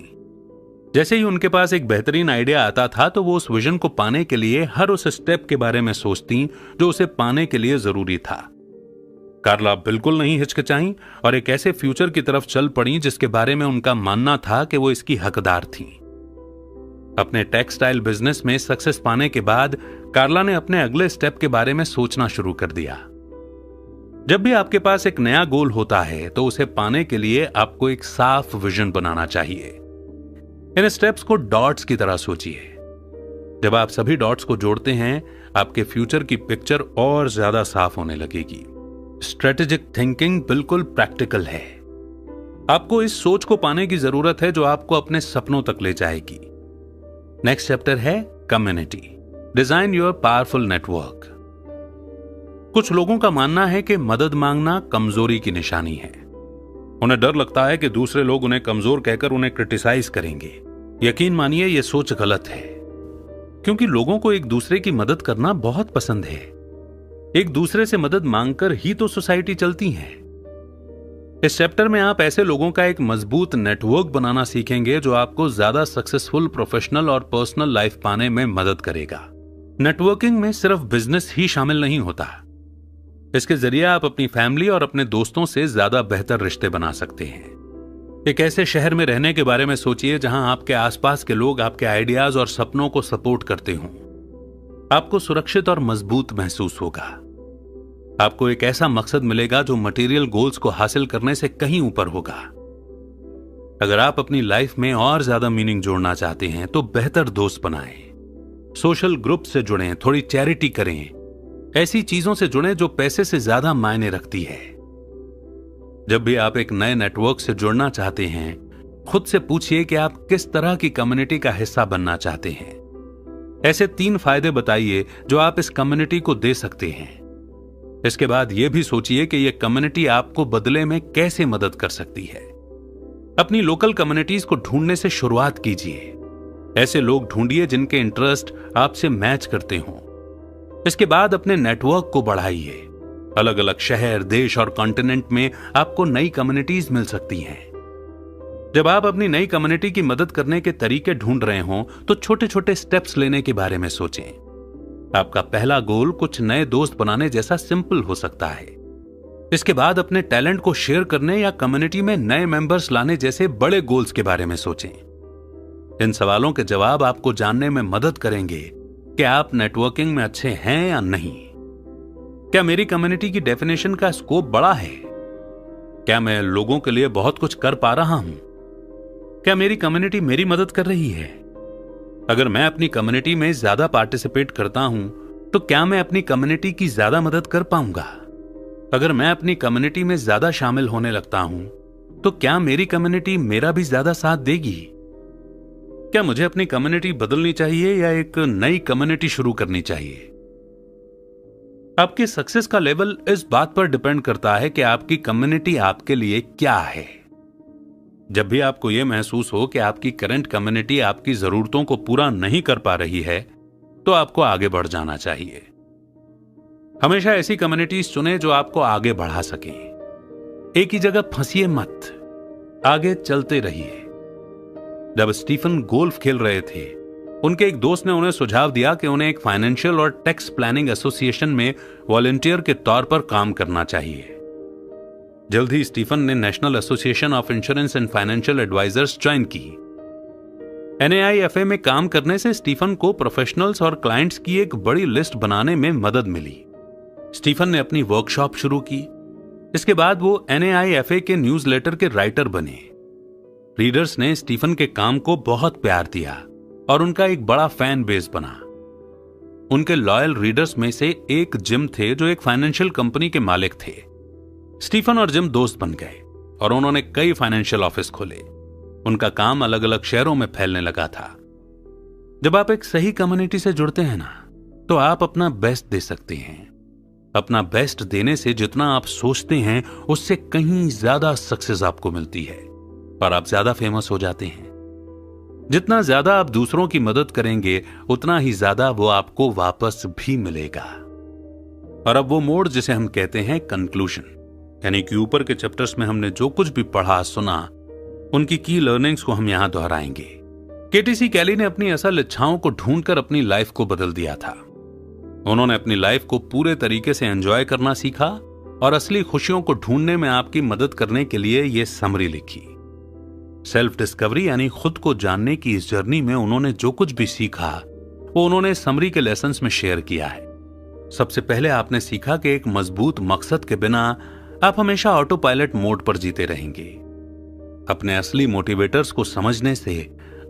जैसे ही उनके पास एक बेहतरीन आइडिया आता था तो वो उस विजन को पाने के लिए हर उस स्टेप के बारे में सोचती जो उसे पाने के लिए जरूरी था। कार्ला बिल्कुल नहीं हिचकिचाई और एक ऐसे फ्यूचर की तरफ चल पड़ी जिसके बारे में उनका मानना था कि वो इसकी हकदार थी। अपने टेक्सटाइल बिजनेस में सक्सेस पाने के बाद कार्ला ने अपने अगले स्टेप के बारे में सोचना शुरू कर दिया। जब भी आपके पास एक नया गोल होता है तो उसे पाने के लिए आपको एक साफ विजन बनाना चाहिए। इन स्टेप्स को डॉट्स की तरह सोचिए। जब आप सभी डॉट्स को जोड़ते हैं, आपके फ्यूचर की पिक्चर और ज्यादा साफ होने लगेगी। स्ट्रेटेजिक थिंकिंग बिल्कुल प्रैक्टिकल है। आपको इस सोच को पाने की जरूरत है जो आपको अपने सपनों तक ले जाएगी। नेक्स्ट चैप्टर है community. Design your powerful network. कुछ लोगों का मानना है कि मदद मांगना कमजोरी की निशानी है। उन्हें डर लगता है कि दूसरे लोग उन्हें कमजोर कहकर उन्हें क्रिटिसाइज करेंगे। यकीन मानिए, यह सोच गलत है, क्योंकि लोगों को एक दूसरे की मदद करना बहुत पसंद है। एक दूसरे से मदद मांगकर ही तो सोसाइटी चलती है। इस चैप्टर में आप ऐसे लोगों का एक मजबूत नेटवर्क बनाना सीखेंगे जो आपको ज्यादा सक्सेसफुल प्रोफेशनल और पर्सनल लाइफ पाने में मदद करेगा। नेटवर्किंग में सिर्फ बिजनेस ही शामिल नहीं होता। इसके जरिए आप अपनी फैमिली और अपने दोस्तों से ज्यादा बेहतर रिश्ते बना सकते हैं। एक ऐसे शहर में रहने के बारे में सोचिए जहां आपके आसपास के लोग आपके आइडियाज और सपनों को सपोर्ट करते हों। आपको सुरक्षित और मजबूत महसूस होगा। आपको एक ऐसा मकसद मिलेगा जो मटेरियल गोल्स को हासिल करने से कहीं ऊपर होगा। अगर आप अपनी लाइफ में और ज्यादा मीनिंग जोड़ना चाहते हैं तो बेहतर दोस्त बनाएं, सोशल ग्रुप से जुड़ें, थोड़ी चैरिटी करें, ऐसी चीजों से जुड़ें जो पैसे से ज्यादा मायने रखती है। जब भी आप एक नए नेटवर्क से जुड़ना चाहते हैं, खुद से पूछिए कि आप किस तरह की कम्युनिटी का हिस्सा बनना चाहते हैं। ऐसे 3 फायदे बताइए जो आप इस कम्युनिटी को दे सकते हैं। इसके बाद यह भी सोचिए कि यह कम्युनिटी आपको बदले में कैसे मदद कर सकती है। अपनी लोकल कम्युनिटीज को ढूंढने से शुरुआत कीजिए। ऐसे लोग ढूंढिए जिनके इंटरेस्ट आपसे मैच करते हों। इसके बाद अपने नेटवर्क को बढ़ाइए। अलग अलग शहर, देश और कॉन्टिनेंट में आपको नई कम्युनिटीज मिल सकती हैं। जब आप अपनी नई कम्युनिटी की मदद करने के तरीके ढूंढ रहे हों तो छोटे छोटे स्टेप्स लेने के बारे में सोचें। आपका पहला गोल कुछ नए दोस्त बनाने जैसा सिंपल हो सकता है। इसके बाद अपने टैलेंट को शेयर करने या कम्युनिटी में नए मेंबर्स लाने जैसे बड़े गोल्स के बारे में सोचें। इन सवालों के जवाब आपको जानने में मदद करेंगे कि आप नेटवर्किंग में अच्छे हैं या नहीं। क्या मेरी कम्युनिटी की डेफिनेशन का स्कोप बड़ा है? क्या मैं लोगों के लिए बहुत कुछ कर पा रहा हूं? क्या मेरी कम्युनिटी मेरी मदद कर रही है? अगर मैं अपनी कम्युनिटी में ज्यादा पार्टिसिपेट करता हूं तो क्या मैं अपनी कम्युनिटी की ज्यादा मदद कर पाऊंगा? अगर मैं अपनी कम्युनिटी में ज्यादा शामिल होने लगता हूं तो क्या मेरी कम्युनिटी मेरा भी ज्यादा साथ देगी? क्या मुझे अपनी कम्युनिटी बदलनी चाहिए या एक नई कम्युनिटी शुरू करनी चाहिए? आपकी सक्सेस का लेवल इस बात पर डिपेंड करता है कि आपकी कम्युनिटी आपके लिए क्या है। जब भी आपको यह महसूस हो कि आपकी करंट कम्युनिटी आपकी जरूरतों को पूरा नहीं कर पा रही है, तो आपको आगे बढ़ जाना चाहिए। हमेशा ऐसी कम्युनिटीज चुनें जो आपको आगे बढ़ा सके। एक ही जगह फंसिए मत, आगे चलते रहिए। जब स्टीफन गोल्फ खेल रहे थे, उनके एक दोस्त ने उन्हें सुझाव दिया कि उन्हें एक फाइनेंशियल और टैक्स प्लानिंग एसोसिएशन में वॉलंटियर के तौर पर काम करना चाहिए। जल्द ही स्टीफन ने National Association of Insurance and Financial Advisors join की। NAIFA में काम करने से स्टीफन को प्रोफेशनल्स और क्लाइंट्स की एक बड़ी लिस्ट बनाने में मदद मिली। स्टीफन ने अपनी वर्कशॉप शुरू की। इसके बाद वो NAIFA के न्यूज़लेटर के राइटर बने। रीडर्स ने स्टीफन के काम को बहुत प्यार दिया और उनका एक बड़ा फैन बेस बना। उनके लॉयल रीडर्स में से एक जिम थे जो एक फाइनेंशियल कंपनी के मालिक थे। स्टीफन और जिम दोस्त बन गए और उन्होंने कई फाइनेंशियल ऑफिस खोले। उनका काम अलग अलग शहरों में फैलने लगा था। जब आप एक सही कम्युनिटी से जुड़ते हैं ना, तो आप अपना बेस्ट दे सकते हैं। अपना बेस्ट देने से जितना आप सोचते हैं उससे कहीं ज्यादा सक्सेस आपको मिलती है और आप ज्यादा फेमस हो जाते हैं। जितना ज्यादा आप दूसरों की मदद करेंगे उतना ही ज्यादा वो आपको वापस भी मिलेगा। और अब वो मोड़ जिसे हम कहते हैं कंक्लूजन, यानी कि ऊपर के चैप्टर्स में हमने जो कुछ भी पढ़ा सुना, उनकी की लर्निंग्स को हम यहां दोहराएंगे। केटीसी कैली ने अपनी असल इच्छाओं को ढूंढकर अपनी लाइफ को बदल दिया था। उन्होंने अपनी लाइफ को पूरे तरीके से एंजॉय करना सीखा और असली खुशियों को ढूंढने में आपकी मदद करने के लिए यह समरी लिखी। सेल्फ डिस्कवरी यानी खुद को जानने की इस जर्नी में उन्होंने जो कुछ भी सीखा वो उन्होंने समरी के लेसन्स में शेयर किया है। सबसे पहले आपने सीखा कि एक मजबूत मकसद के बिना आप हमेशा ऑटो पायलट मोड पर जीते रहेंगे। अपने असली मोटिवेटर्स को समझने से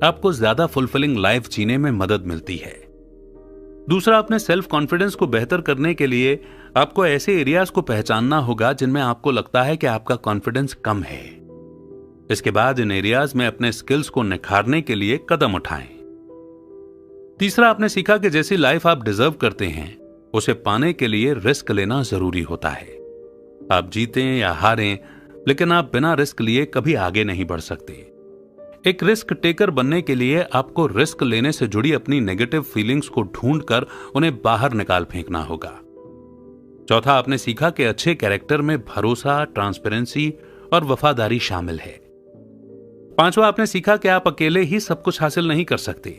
आपको ज्यादा फुलफिलिंग लाइफ जीने में मदद मिलती है। दूसरा, अपने सेल्फ कॉन्फिडेंस को बेहतर करने के लिए आपको ऐसे एरियाज को पहचानना होगा जिनमें आपको लगता है कि आपका कॉन्फिडेंस कम है। इसके बाद इन एरियाज में अपने स्किल्स को निखारने के लिए कदम उठाएं। तीसरा, आपने सीखा कि जैसी लाइफ आप डिजर्व करते हैं उसे पाने के लिए रिस्क लेना जरूरी होता है। आप जीतें या हारें, लेकिन आप बिना रिस्क लिए कभी आगे नहीं बढ़ सकते। एक रिस्क टेकर बनने के लिए आपको रिस्क लेने से जुड़ी अपनी नेगेटिव फीलिंग्स को ढूंढकर उन्हें बाहर निकाल फेंकना होगा। चौथा, आपने सीखा कि अच्छे कैरेक्टर में भरोसा, ट्रांसपेरेंसी और वफादारी शामिल है। पांचवा, आपने सीखा कि आप अकेले ही सब कुछ हासिल नहीं कर सकते।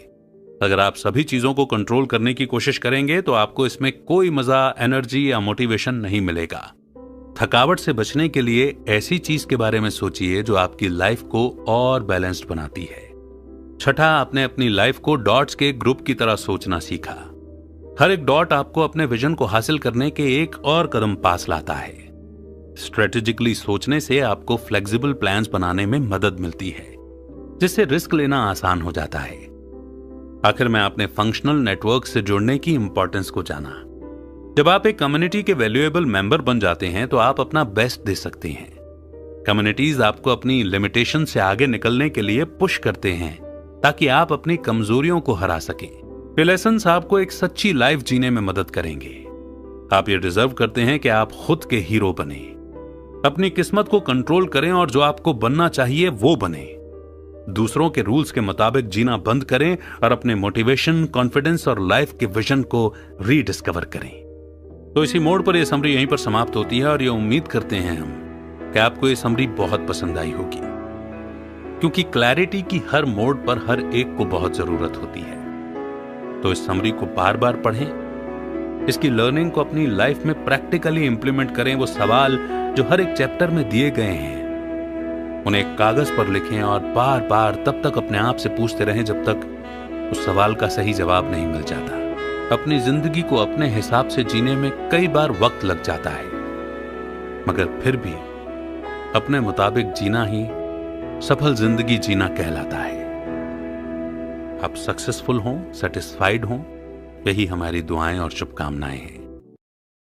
अगर आप सभी चीजों को कंट्रोल करने की कोशिश करेंगे तो आपको इसमें कोई मजा, एनर्जी या मोटिवेशन नहीं मिलेगा। थकावट से बचने के लिए ऐसी चीज के बारे में सोचिए जो आपकी लाइफ को और बैलेंस्ड बनाती है। छठा, आपने अपनी लाइफ को डॉट्स के ग्रुप की तरह सोचना सीखा। हर एक डॉट आपको अपने विजन को हासिल करने के एक और कदम पास लाता है। स्ट्रेटेजिकली सोचने से आपको फ्लेक्सिबल प्लान्स बनाने में मदद मिलती है, जिससे रिस्क लेना आसान हो जाता है। आखिर में आपने फंक्शनल नेटवर्क से जुड़ने की इंपॉर्टेंस को जाना। जब आप एक कम्युनिटी के वैल्यूएबल मेंबर बन जाते हैं तो आप अपना बेस्ट दे सकते हैं। कम्युनिटीज आपको अपनी लिमिटेशन से आगे निकलने के लिए पुश करते हैं ताकि आप अपनी कमजोरियों को हरा सकें। ये लेसन्स आपको एक सच्ची लाइफ जीने में मदद करेंगे। आप ये डिजर्व करते हैं कि आप खुद के हीरो बने, अपनी किस्मत को कंट्रोल करें और जो आपको बनना चाहिए वो बने। दूसरों के रूल्स के मुताबिक जीना बंद करें और अपने मोटिवेशन, कॉन्फिडेंस और लाइफ के विजन को रीडिस्कवर करें। तो इसी मोड़ पर यह समरी यहीं पर समाप्त होती है और ये उम्मीद करते हैं हम कि आपको ये समरी बहुत पसंद आई होगी, क्योंकि क्लैरिटी की हर मोड़ पर हर एक को बहुत जरूरत होती है। तो इस समरी को बार बार पढ़ें, इसकी लर्निंग को अपनी लाइफ में प्रैक्टिकली इंप्लीमेंट करें। वो सवाल जो हर एक चैप्टर में दिए गए हैं उन्हें एक कागज पर लिखें और बार बार तब तक अपने आप से पूछते रहें जब तक उस सवाल का सही जवाब नहीं मिल जाता। अपनी जिंदगी को अपने हिसाब से जीने में कई बार वक्त लग जाता है, मगर फिर भी अपने मुताबिक जीना ही सफल जिंदगी जीना कहलाता है। आप सक्सेसफुल हों, सेटिस्फाइड हों यही हमारी दुआएं और शुभकामनाएं हैं।